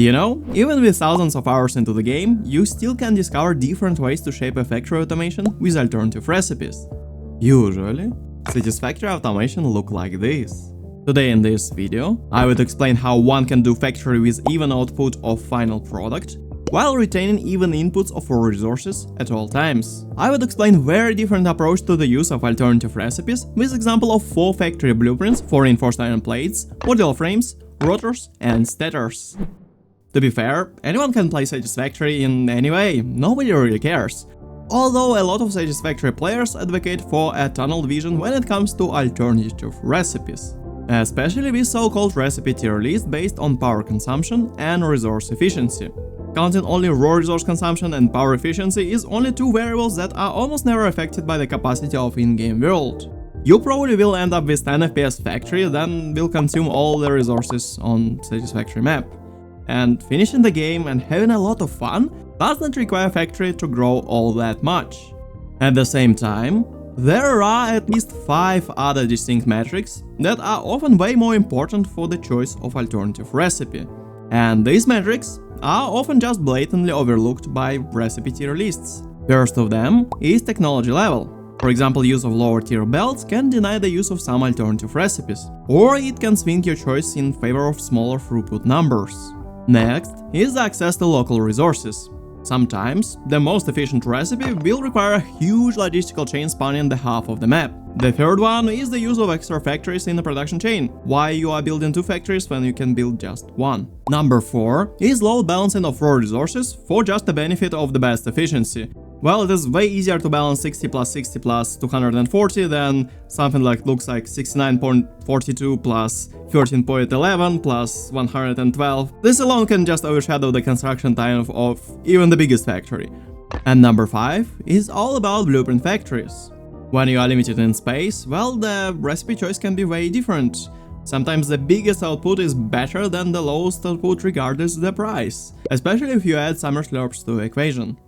You know, even with thousands of hours into the game, you still can discover different ways to shape a factory automation with alternative recipes. Usually, Satisfactory automation look like this. Today in this video, I would explain how one can do factory with even output of final product, while retaining even inputs of raw resources at all times. I would explain very different approach to the use of alternative recipes with example of 4 factory blueprints for reinforced iron plates, module frames, rotors and stators. To be fair, anyone can play Satisfactory in any way, nobody really cares. Although a lot of Satisfactory players advocate for a tunnel vision when it comes to alternative recipes. Especially with so-called recipe tier list based on power consumption and resource efficiency. Counting only raw resource consumption and power efficiency is only 2 variables that are almost never affected by the capacity of in-game world. You probably will end up with 10 FPS factory, then will consume all the resources on Satisfactory map. And finishing the game and having a lot of fun doesn't require factory to grow all that much. At the same time, there are at least 5 other distinct metrics that are often way more important for the choice of alternative recipe. And these metrics are often just blatantly overlooked by recipe tier lists. First of them is technology level. For example, use of lower tier belts can deny the use of some alternative recipes, or it can swing your choice in favor of smaller throughput numbers. Next is access to local resources. Sometimes, the most efficient recipe will require a huge logistical chain spanning the half of the map. The third one is the use of extra factories in the production chain. Why you are building 2 factories when you can build just 1? Number 4 is load balancing of raw resources for just the benefit of the best efficiency. Well, it is way easier to balance 60 plus 60 plus 240 than something like looks like 69.42 plus 13.11 plus 112. This alone can just overshadow the construction time of even the biggest factory. And number 5 is all about blueprint factories. When you are limited in space, well, the recipe choice can be way different. Sometimes the biggest output is better than the lowest output regardless of the price, especially if you add summer slurps to the equation.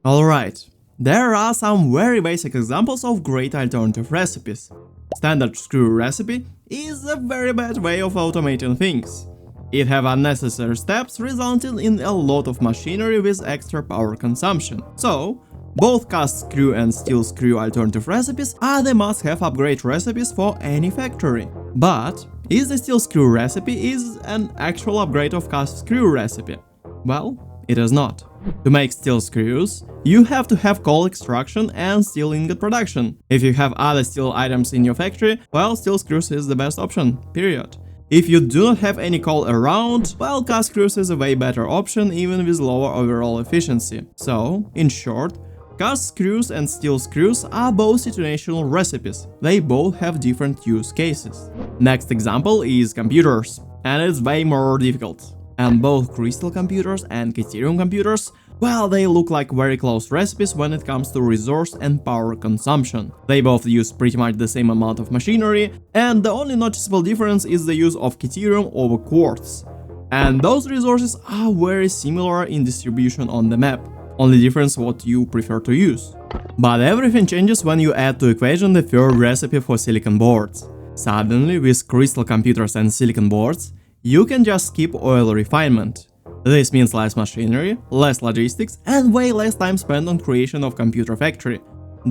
Alright, there are some very basic examples of great alternative recipes. Standard screw recipe is a very bad way of automating things. It have unnecessary steps resulting in a lot of machinery with extra power consumption. So, both cast screw and steel screw alternative recipes are the must-have upgrade recipes for any factory. But, is the steel screw recipe is an actual upgrade of cast screw recipe? Well, it is not. To make steel screws, you have to have coal extraction and steel ingot production. If you have other steel items in your factory, well, steel screws is the best option, period. If you do not have any coal around, well, cast screws is a way better option even with lower overall efficiency. So, in short, cast screws and steel screws are both situational recipes. They both have different use cases. Next example is computers, and it's way more difficult. And both crystal computers and Caterium computers, well, they look like very close recipes when it comes to resource and power consumption. They both use pretty much the same amount of machinery, and the only noticeable difference is the use of Caterium over quartz. And those resources are very similar in distribution on the map, only difference what you prefer to use. But everything changes when you add to equation the third recipe for silicon boards. Suddenly, with crystal computers and silicon boards, you can just skip oil refinement. This means less machinery, less logistics, and way less time spent on creation of computer factory.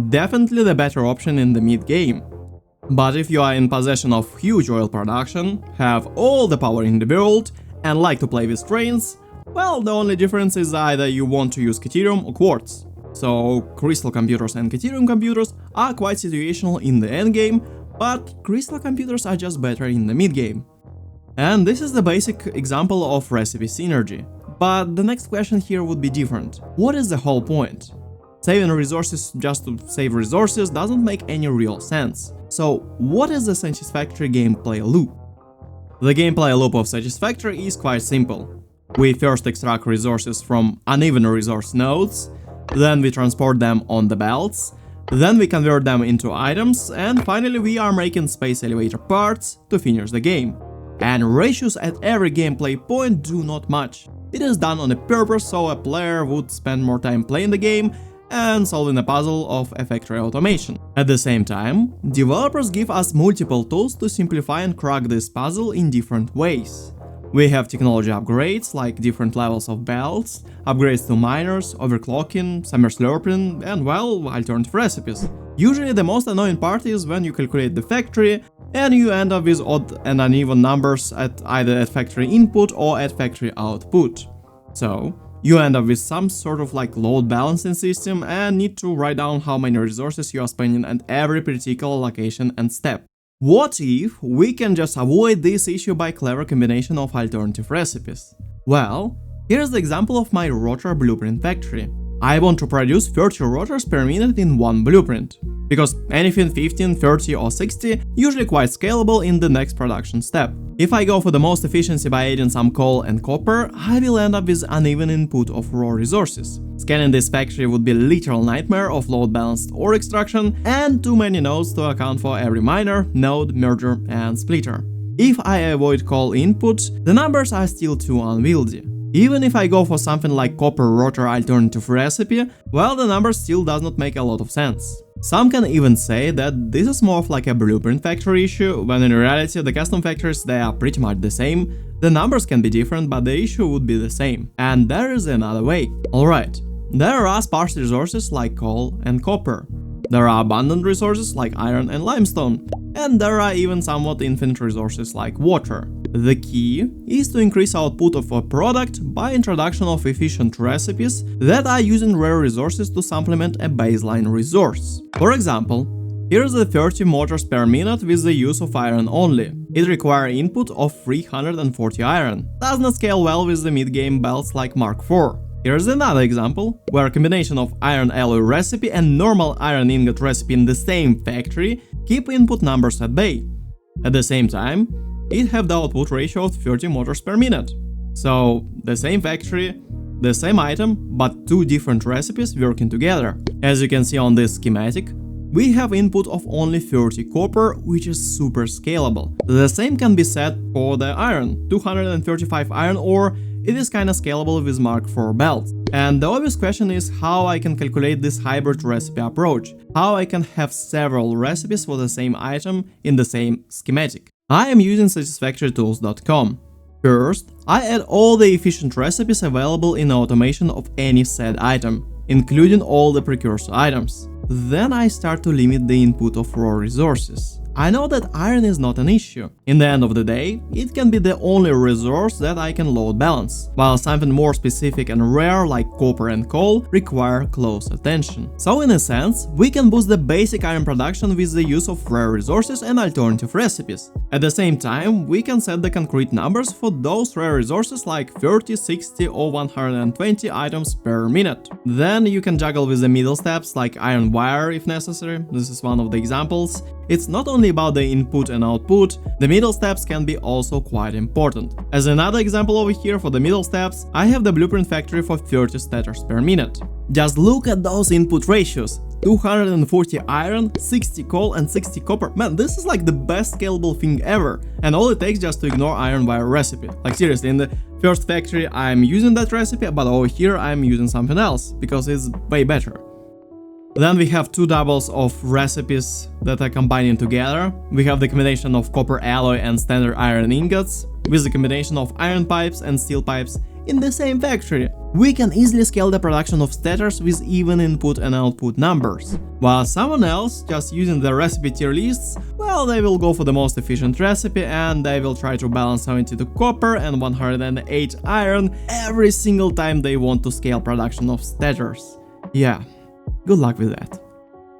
Definitely the better option in the mid-game. But if you are in possession of huge oil production, have all the power in the world, and like to play with trains, well, the only difference is either you want to use Caterium or quartz. So, crystal computers and Caterium computers are quite situational in the endgame, but crystal computers are just better in the mid-game. And this is the basic example of recipe synergy. But the next question here would be different. What is the whole point? Saving resources just to save resources doesn't make any real sense. So, what is the Satisfactory gameplay loop? The gameplay loop of Satisfactory is quite simple. We first extract resources from uneven resource nodes, then we transport them on the belts, then we convert them into items, and finally we are making space elevator parts to finish the game. And ratios at every gameplay point do not match. It is done on a purpose so a player would spend more time playing the game and solving the puzzle of a factory automation. At the same time, developers give us multiple tools to simplify and crack this puzzle in different ways. We have technology upgrades like different levels of belts, upgrades to miners, overclocking, summer slurping, and well, alternative recipes. Usually the most annoying part is when you calculate the factory and you end up with odd and uneven numbers either at factory input or at factory output. So, you end up with some sort of like load balancing system and need to write down how many resources you are spending at every particular location and step. What if we can just avoid this issue by clever combination of alternative recipes? Well, here's the example of my rotor blueprint factory. I want to produce 30 rotors per minute in one blueprint, because anything 15, 30 or 60 usually quite scalable in the next production step. If I go for the most efficiency by adding some coal and copper, I will end up with uneven input of raw resources. Scaling this factory would be a literal nightmare of load-balanced ore extraction and too many nodes to account for every miner, node, merger and splitter. If I avoid coal input, the numbers are still too unwieldy. Even if I go for something like copper rotor alternative recipe, well, the numbers still does not make a lot of sense. Some can even say that this is more of like a blueprint factory issue, when in reality the custom factories they are pretty much the same. The numbers can be different, but the issue would be the same. And there is another way. Alright, there are sparse resources like coal and copper. There are abundant resources like iron and limestone. And there are even somewhat infinite resources like water. The key is to increase output of a product by introduction of efficient recipes that are using rare resources to supplement a baseline resource. For example, here's the 30 motors per minute with the use of iron only. It requires input of 340 iron. Does not scale well with the mid-game belts like Mark IV. Here's another example, where a combination of iron alloy recipe and normal iron ingot recipe in the same factory keep input numbers at bay. At the same time, it have the output ratio of 30 motors per minute. So, the same factory, the same item, but two different recipes working together. As you can see on this schematic, we have input of only 30 copper, which is super scalable. The same can be said for the iron, 235 iron ore. It is kinda scalable with Mark IV belts. And the obvious question is how I can calculate this hybrid recipe approach, how I can have several recipes for the same item in the same schematic. I am using satisfactorytools.com. First, I add all the efficient recipes available in automation of any said item, including all the precursor items. Then I start to limit the input of raw resources. I know that iron is not an issue. In the end of the day, it can be the only resource that I can load balance, while something more specific and rare like copper and coal require close attention. So in a sense, we can boost the basic iron production with the use of rare resources and alternative recipes. At the same time, we can set the concrete numbers for those rare resources like 30, 60 or 120 items per minute. Then you can juggle with the middle steps like iron wire if necessary. This is one of the examples. It's not only about the input and output, the middle steps can be also quite important. As another example over here for the middle steps, I have the blueprint factory for 30 stators per minute. Just look at those input ratios. 240 iron, 60 coal and 60 copper. Man, this is like the best scalable thing ever. And all it takes just to ignore iron wire recipe. Like seriously, in the first factory I'm using that recipe, but over here I'm using something else, because it's way better. Then we have two doubles of recipes that are combining together. We have the combination of copper alloy and standard iron ingots, with the combination of iron pipes and steel pipes in the same factory. We can easily scale the production of stators with even input and output numbers. While someone else, just using the recipe tier lists, well, they will go for the most efficient recipe and they will try to balance 72 copper and 108 iron every single time they want to scale production of stators. Yeah. Good luck with that.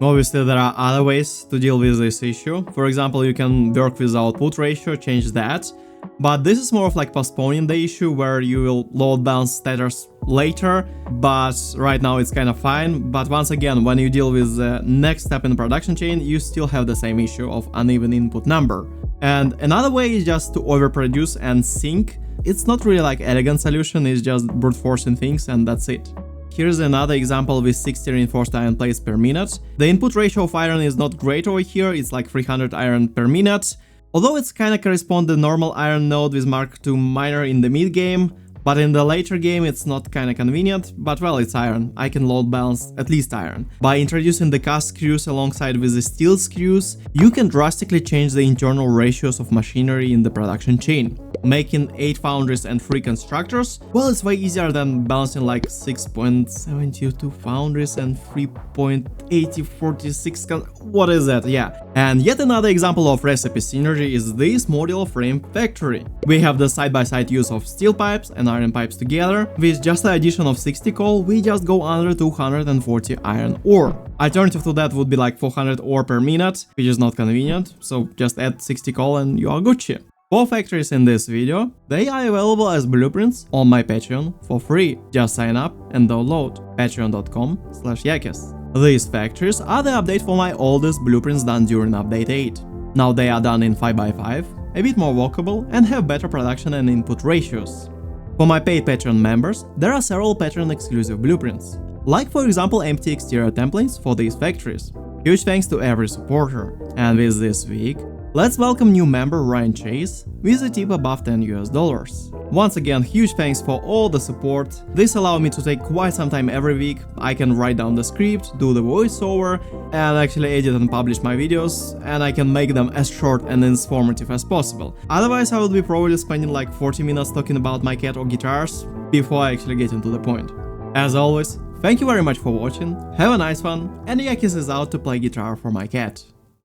Obviously, there are other ways to deal with this issue. For example, you can work with the output ratio, change that. But this is more of like postponing the issue where you will load balance stators later. But right now it's kind of fine. But once again, when you deal with the next step in the production chain, you still have the same issue of uneven input number. And another way is just to overproduce and sync. It's not really like elegant solution, it's just brute forcing things and that's it. Here's another example with 60 reinforced iron plates per minute. The input ratio of iron is not great over here, it's like 300 iron per minute. Although it's kinda correspond to the normal iron node with Mark II miner in the mid game, But in the later game it's not kinda convenient, but well, it's iron. I can load balance at least iron. By introducing the cast screws alongside with the steel screws, you can drastically change the internal ratios of machinery in the production chain. Making 8 foundries and 3 constructors, well, it's way easier than balancing like 6.72 foundries and 3.8046 what is that? Yeah. And yet another example of recipe synergy is this module frame factory. We have the side-by-side use of steel pipes and iron pipes together. With just the addition of 60 coal, we just go under 240 iron ore. Alternative to that would be like 400 ore per minute, which is not convenient, so just add 60 coal and you are Gucci. 4 factories in this video, they are available as blueprints on my Patreon for free. Just sign up and download patreon.com/Yakez. These factories are the update for my oldest blueprints done during update 8. Now they are done in 5x5, a bit more walkable and have better production and input ratios. For my paid Patreon members, there are several Patreon exclusive blueprints, like for example empty exterior templates for these factories. Huge thanks to every supporter. And with this week, let's welcome new member Ryan Chase with a tip above $10. Once again, huge thanks for all the support. This allowed me to take quite some time every week. I can write down the script, do the voiceover, and actually edit and publish my videos, and I can make them as short and informative as possible. Otherwise, I would be probably spending like 40 minutes talking about my cat or guitars before I actually get into the point. As always, thank you very much for watching, have a nice one, and Yakez is out to play guitar for my cat.